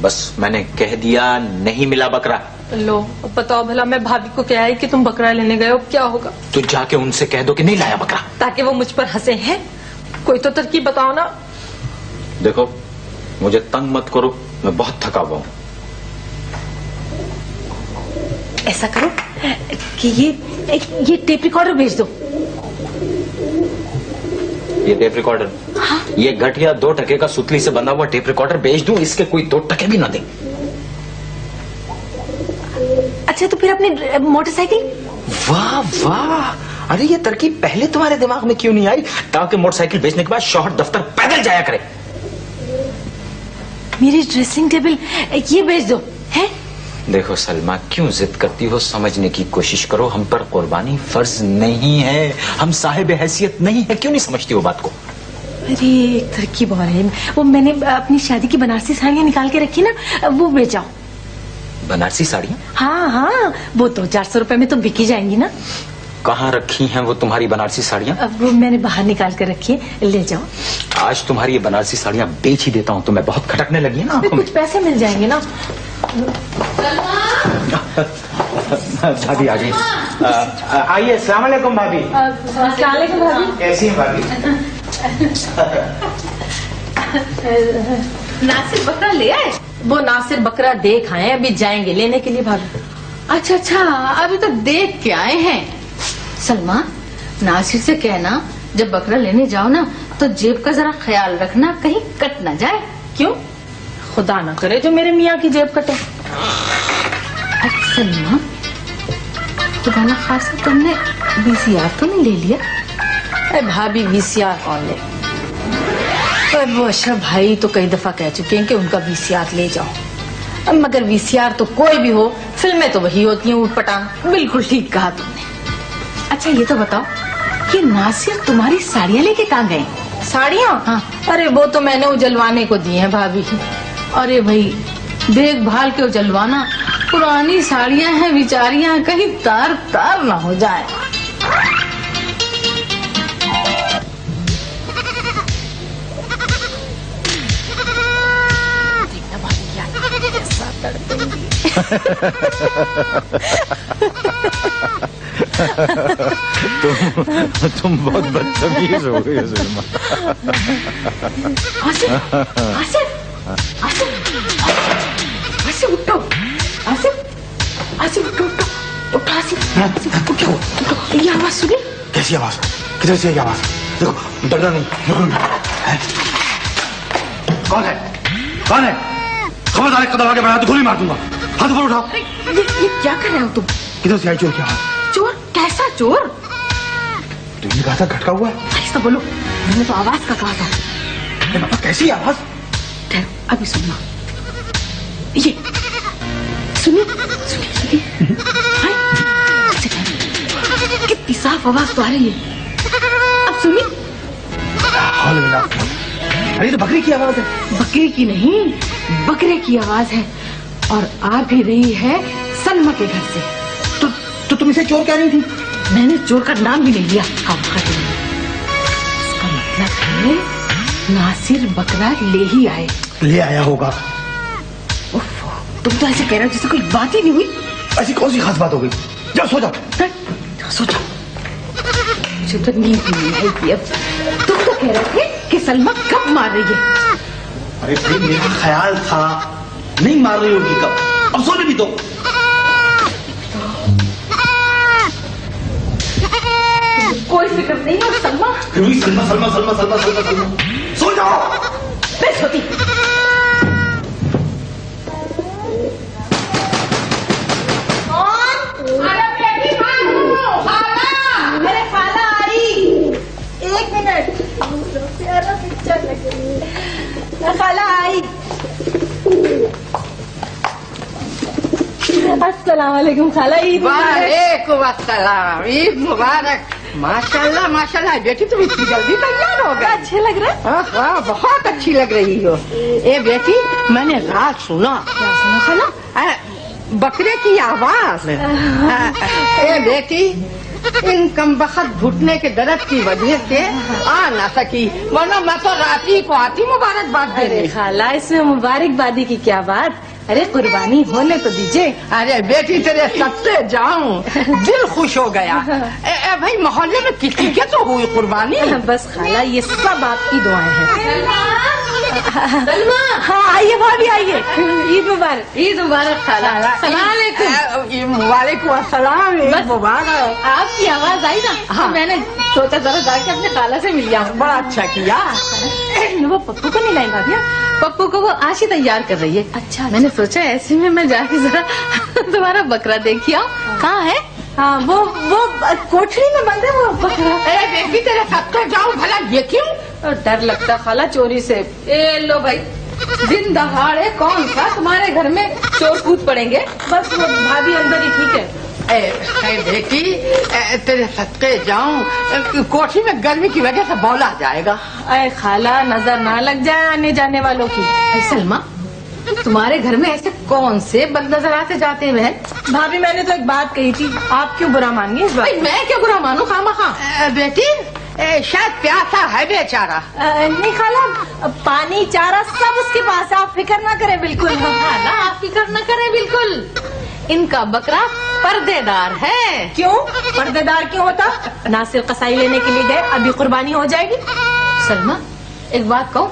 बस मैंने कह दिया नहीं मिला बकरा। लो अब बताओ भला, मैं भाभी को क्या है कि तुम बकरा लेने गए हो, क्या होगा? तो जाके उनसे कह दो कि नहीं लाया बकरा, ताकि वो मुझ पर हंसे। हैं कोई तो तरकीब बताओ ना। देखो मुझे तंग मत करो, मैं बहुत थका हुआ हूँ। ऐसा करो कि ये टेप रिकॉर्डर भेज दो। ये टेप रिकॉर्डर? हाँ? ये घटिया 2 टके का सुतली से बना हुआ टेप रिकॉर्डर भेज दूं, इसके कोई 2 टके भी ना दे। अच्छा तो फिर अपनी मोटरसाइकिल? वाह वाह, अरे ये तरकीब पहले तुम्हारे दिमाग में क्यों नहीं आई, ताकि मोटरसाइकिल बेचने के बाद शौहर दफ्तर पैदल जाया करे। मेरी ड्रेसिंग टेबल ये भेज दो। है देखो सलमा, क्यों जिद करती हो, समझने की कोशिश करो। हम पर कुर्बानी फर्ज नहीं है, हम साहिब हैसियत नहीं है। क्यों नहीं समझती वो बात को? अरे एक तरकीब और है, वो मैंने अपनी शादी की बनारसी साड़ियाँ निकाल के रखी ना, वो बेचाओ। बनारसी साड़ियाँ? हाँ हाँ, वो 200-400 रुपए में तो बिकी जाएंगी ना। कहाँ रखी हैं वो तुम्हारी बनारसी साड़ियाँ? अब वो मैंने बाहर निकाल कर रखी है, ले जाओ। आज तुम्हारी ये बनारसी साड़ियाँ बेच ही देता हूँ, तो मैं बहुत खटकने लगी है ना। कुछ पैसे मिल जाएंगे ना। भाभी आ गई। आइए। अस्सलाम वालेकुम भाभी। अस्सलाम भाभी। कैसी हैं भाभी? नासिर बकरा ले आए? वो नासिर बकरा देख आए, अभी जाएंगे लेने के लिए भाभी। अच्छा अच्छा, अभी तो देख के आए हैं। सलमा, नासिर से कहना जब बकरा लेने जाओ ना तो जेब का जरा ख्याल रखना, कहीं कट ना जाए। क्यों? खुदा ना करे जो मेरे मियाँ की जेब कटे। सलमा, खुदा ना खासा तुमने VCR तो नहीं ले लिया? अरे भाभी VCR कौन ले? वो अशरफ भाई तो कई दफा कह चुके हैं कि उनका VCR ले जाओ। मगर VCR तो कोई भी हो, फिल्में तो वही होती हैं ऊटपटांग। बिल्कुल ठीक कहा तुमने। अच्छा ये तो बताओ कि नासिर तुम्हारी साड़ियाँ लेके कहाँ गए? साड़ियाँ? हाँ। अरे वो तो मैंने उजलवाने को दी हैं भाभी। अरे भाई देखभाल के उजलवाना, पुरानी साड़ियाँ हैं बेचारियाँ, कहीं तार तार ना हो जाए। तुम बहुत बदतमीज हो गई सलमा। आसिफ, आसिफ, आसिफ, आसिफ उठो, आसिफ, आसिफ उठो, उठो, उठो आसिफ, आसिफ उठो, उठो। ये आवाज सुनी? कैसी आवाज? किधर से आई आवाज? देखो डरना नहीं, कौन है? कौन है? खबरदार, कदम आगे बढ़ा तो गोली मार दूंगा। हाथ ऊपर उठाओ। ये क्या कर रहे हो तुम? किधर से आई चोर की आवाज? चोर? कैसा चोर? तुमने कहा था खटका हुआ? ऐसा बोलो, मैंने तो आवाज का कहा था। बाबा कैसी आवाज? ठहरो, अभी सुनना। ये सुनिए सुनिए सुनिए। कितनी साफ आवाज तो आ रही है। अब सुनिए। अरे तो बकरी की आवाज है। बकरी की नहीं, बकरे की आवाज है, और आ भी रही है सलमा के घर से। तो तुम इसे चोर कह रही थी? मैंने चोर का नाम भी नहीं लिया। इसका मतलब है नासिर बकरा ले ही आए। ले आया होगा। तुम तो ऐसे कह रहे हो जैसे कोई बात ही नहीं हुई। ऐसी कौन सी खास बात हो गई? जाओ सो जाओ। सो जाओ। मुझे तो नींद नहीं आई थी। अब तुम तो कह रहे थे कि सलमा कब मार रही है। अरे भाई मेरा ख्याल था नहीं मार रही होगी कब। अब सोने भी दो। कोई फिक्र नहीं है सलमा। सलमा सलमा सलमा सलमा सलमा सलमा। सो जाओ। मैं सोती। खाला आई। अस्सलाम वालेकुम खाला। ईद वालेकुम अस्सलाम। ईद मुबारक। माशाल्लाह माशाल्लाह बेटी तुम इतनी जल्दी तैयार हो गए। अच्छे लग रहा है। हाँ बहुत अच्छी लग रही हो। ए बेटी मैंने रात सुना। क्या सुना खाला? बकरे की आवाज। ए बेटी इन कमबख्त घुटने के दर्द की वजह से आ ना सकी, वरना मैं तो रात ही को आती मुबारकबाद दे रही। खाला इसमें मुबारकबादी की क्या बात? अरे कुर्बानी होने तो दीजिए। अरे बेटी तेरे सत्ते जाऊं, दिल खुश हो गया। भाई मोहल्ले में किसी के तो हुई कुर्बानी। बस खाला ये सब आपकी दुआएं हैं। हाँ आइए भाभी आइए। ईद मुबारक। ईद मुबारक खाला। वालेकुम अस्सलाम। ईद मुबारक। आपकी आवाज आई ना। हाँ। मैंने सोचा जरा जाके अपने खाला से मिल जाऊं। बड़ा अच्छा किया। वो पप्पू को नहीं लाई भाभी? पप्पू को वो आज ही तैयार कर रही है। अच्छा। मैंने सोचा ऐसे में मैं जाके जरा तुम्हारा बकरा देखिए। कहाँ है? हाँ वो कोठरी में बंद है वो बकरा। बेटी तेरे साथ तो जाऊं भला, ये क्यों? डर लगता खाला चोरी से। ए लो भाई, दिन दहाड़े कौन सा तुम्हारे घर में चोर कूद पड़ेंगे। बस वो भाभी अंदर ही ठीक है। बेटी तेरे सदके जाऊं, कोठी में गर्मी की वजह से बौला जाएगा। अरे खाला नजर ना लग जाए आने जाने वालों की। सलमा तुम्हारे घर में ऐसे कौन से बद नजर आते जाते हैं? भाभी मैंने तो एक बात कही थी, आप क्यों बुरा मानिए इस बात? मैं क्यों बुरा मानूं खामखा? बेटी शायद प्यासा है बेचारा। नहीं खाला पानी चारा सब उसके पास है, आप फिक्र ना करें बिल्कुल। खाला आप फिक्र न करें बिल्कुल। इनका बकरा पर्देदार है। क्यों पर्देदार क्यों होता? नासिर कसाई लेने के लिए गए, अभी कुर्बानी हो जाएगी। सलमा एक बात कहूँ,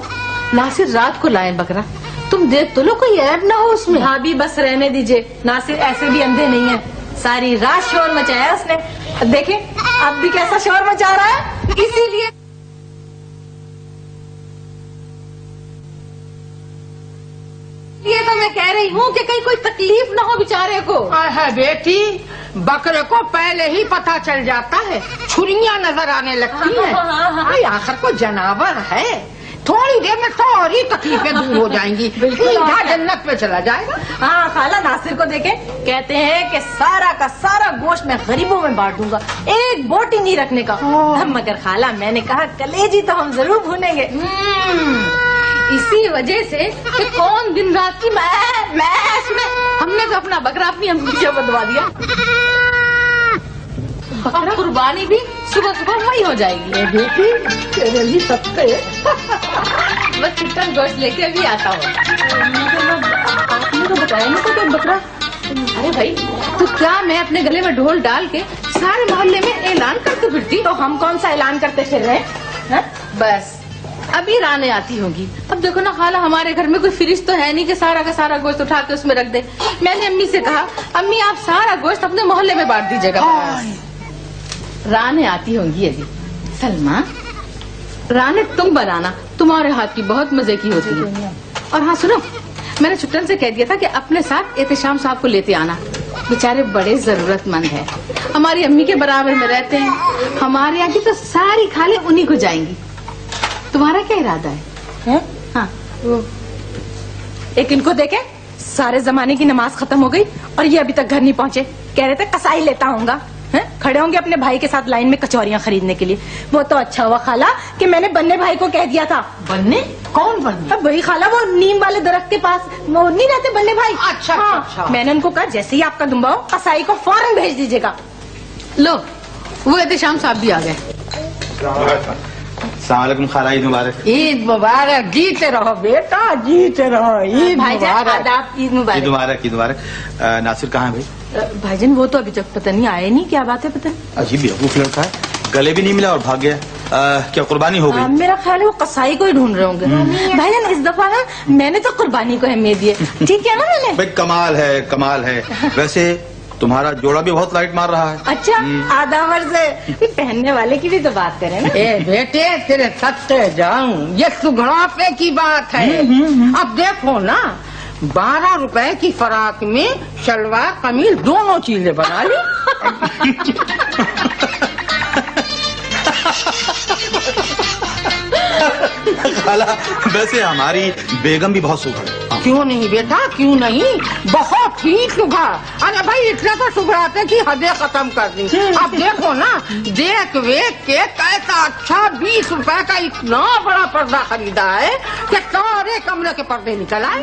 नासिर रात को लाए बकरा, तुम देख तो लो कोई ऐब ना हो उसमें। भाभी बस रहने दीजिए, नासिर ऐसे भी अंधे नहीं है। सारी रात शोर मचाया उसने, देखें अब भी कैसा शोर मचा रहा है। इसीलिए ये तो मैं कह रही हूँ कि कहीं कोई तकलीफ ना हो बेचारे को। है बेटी बकरे को पहले ही पता चल जाता है, छुरियां नजर आने लगती है। आखिर को जानवर है, थोड़ी देर में सारी तकलीफें दूर हो जाएंगी। सीधा जन्नत पे चला जाएगा। हाँ खाला नासिर को देखे, कहते हैं कि सारा का सारा गोश्त मैं गरीबों में बांट दूंगा, एक बोटी नहीं रखने का। मगर खाला मैंने कहा कलेजी तो हम जरूर भूनेंगे। इसी वजह से कि कौन दिन रात की मैस में हमने तो अपना बकरा अपनी अम्मी बदवा दिया। बकरा कुर्बानी भी सुबह सुबह वही हो जाएगी। बेटी तेरे लिए सस्ते। बस चिकन गोश्त लेके भी आता हूँ। आपने तो बताया ना कोई बकरा। अरे भाई तो क्या मैं अपने गले में ढोल डाल के सारे मोहल्ले में ऐलान करती फिरती? तो हम कौन सा ऐलान करते फिर रहे हैं? बस अभी राने आती होगी। अब देखो ना खाला, हमारे घर में कोई फ्रिज तो है नहीं कि सारा का सारा गोश्त उठा के उसमें रख दे। मैंने अम्मी से कहा, अम्मी आप सारा गोश्त अपने मोहल्ले में बांट दीजिएगा। राने आती होंगी अभी। सलमा राने तुम बनाना, तुम्हारे हाथ की बहुत मजे की होती है। और हाँ सुनो, मैंने छुट्टन से कह दिया था कि अपने साथ एहतशाम साहब को लेते आना। बेचारे बड़े जरूरतमंद हैं। हमारी अम्मी के बराबर में रहते हैं। हमारे यहाँ की तो सारी खाले उन्हीं को जाएंगी। तुम्हारा क्या इरादा है? हाँ, एक इनको देखे, सारे जमाने की नमाज खत्म हो गई और ये अभी तक घर नहीं पहुँचे। कह रहे थे कसाई लेता हूँगा। खड़े होंगे अपने भाई के साथ लाइन में कचौरियाँ खरीदने के लिए। वो तो अच्छा हुआ खाला कि मैंने बन्ने भाई को कह दिया था। बन्ने? कौन बन्ने? वही खाला, वो नीम वाले दरख्त के पास वो नहीं रहते बन्ने भाई। अच्छा, हाँ, अच्छा। मैंने उनको कहा जैसे ही आपका दुम्बा हो कसाई को फौरन भेज दीजिएगा। लो वो एहतशाम साहब भी आ गए। सलाम खाला, ईद मुबारक। ईद मुबारक। जीते रहो बेटा, जीते रहो। ईद मुबारक। आदाब, ईद मुबारक। ईद मुबारक, ईद मुबारक। नासिर कहाँ है भाई? भाईजान वो तो अभी तक पता नहीं आए नहीं, क्या बात है पता नहीं। अजीब बेवकूफ लड़का है, गले भी नहीं मिला और भाग गया। क्या कुर्बानी हो गई? मेरा ख्याल है वो कसाई को ही ढूंढ रहे होंगे। भाईजान इस दफा ना मैंने तो कुर्बानी को अहमियत दी है। ठीक है ना मैंने? भाई कमाल है, कमाल है। वैसे तुम्हारा जोड़ा भी बहुत लाइट मार रहा है। अच्छा, आधा वर्ष है। पहनने वाले की भी तो बात करें ना। ए बेटे तेरे सत्ते जाऊं, ये सुघड़ापे की बात है। अब देखो ना, 12 रुपए की फराक में शलवार कमीज दोनों चीजें बना ली। खाला वैसे हमारी बेगम भी बहुत सुघड़ है। क्यों नहीं बेटा, क्यों नहीं, बहुत ही सुघड़। अरे भाई इतने तो सुघड़ाते की हदें खत्म कर दी। अब देखो ना, देख वेख के कैसा अच्छा 20 रुपए का इतना बड़ा पर्दा खरीदा है कि सारे कमरे के पर्दे निकल आए।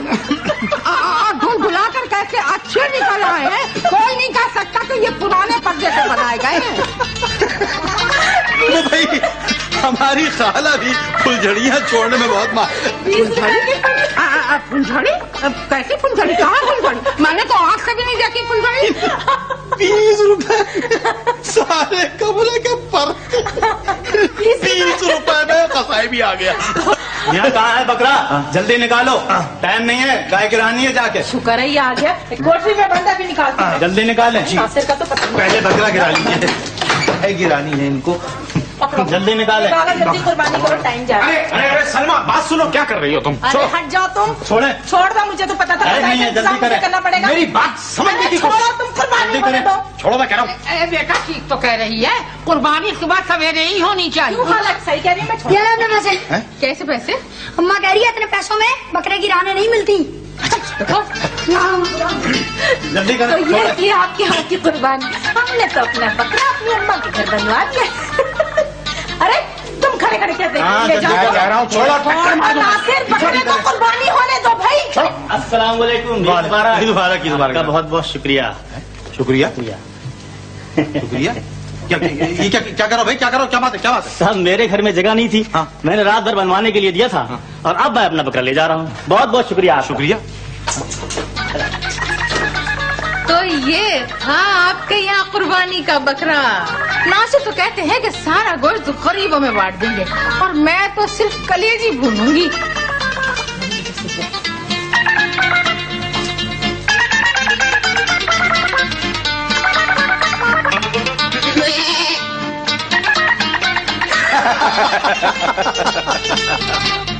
और धुल धुला कर कैसे अच्छे निकल आए हैं, कोई नहीं कह सकता कि ये पुराने पर्दे से बनाए गए हैं। तो भाई हमारी खाला भी फुलझड़ियाँ छोड़ने में बहुत माहिर है। फुलझड़ी? कैसी फुलझड़ी? कहाँ फुलझड़ी? मैंने तो आँख से भी नहीं देखी फुलझड़ी। 20 रुपए सारे कमरे के पर्दे। 20 रुपए में कसाई भी आ गया। यहाँ कहाँ है बकरा? जल्दी निकालो, टाइम नहीं है, गाय गिरानी है जाके। शुक्र है ये आ गया। कोठरी में बंदा भी निकालती है। जल्दी निकालें। नासिर का तो पता नहीं। पहले बकरा गिरा लीजिए, है गिरानी है इनको। जल्दी निकालें। जल्दी कुर्बानी करो, टाइम जा रहा है। अरे सलमा, बात सुनो, क्या कर रही हो तुम? अरे हट जाओ तुम। छोड़े। छोड़ दो, मुझे तो पता था। नहीं है, जल्दी करें। करना पड़ेगा। मेरी बात समझने की छोड़ो, तुम कुर्बानी होने दो। छोड़ो, मैं कह रहा हूँ। बेटा ठीक तो कह रही है, कुर्बानी सुबह सवेरे ही होनी चाहिए। क्यों खाला सही कह रही है? मैं छोड़। ये लो अपने पैसे। कैसे पैसे? अम्मा कह रही है इतने पैसों में बकरे की रानें नहीं मिलती। जल्दी तो करें। ये थी आपकी हाथ की कुर्बानी। हमने तो अपना बकरा अपनी अम्मा के घर बनवा दिया। अरे तुम खड़े खड़े क्या देख हाँ, ले जाओ। जल्दी कह रहा हूँ, छोड़ो। नासिर बकरे को कुर्बानी होने दो भाई। अस्सलाम वालेकुम। ईद मुबारक, ईद मुबारक। आपका बहुत बहुत शुक्रिया। शुक्रिया शुक्रिया। क्या ये क्या करो भाई, क्या करो, क्या बात है, क्या बात है? साहब मेरे घर में जगह नहीं थी। हाँ। मैंने रात भर बनवाने के लिए दिया था। और अब मैं अपना बकरा ले जा रहा हूँ। बहुत बहुत शुक्रिया आपका। शुक्रिया। तो ये था आपके यहाँ कुर्बानी का बकरा। नासिर तो कहते हैं कि सारा गोश्त गरीबों में बांट देंगे और मैं तो सिर्फ कलेजी भूनूंगी। Ha ha ha ha ha ha!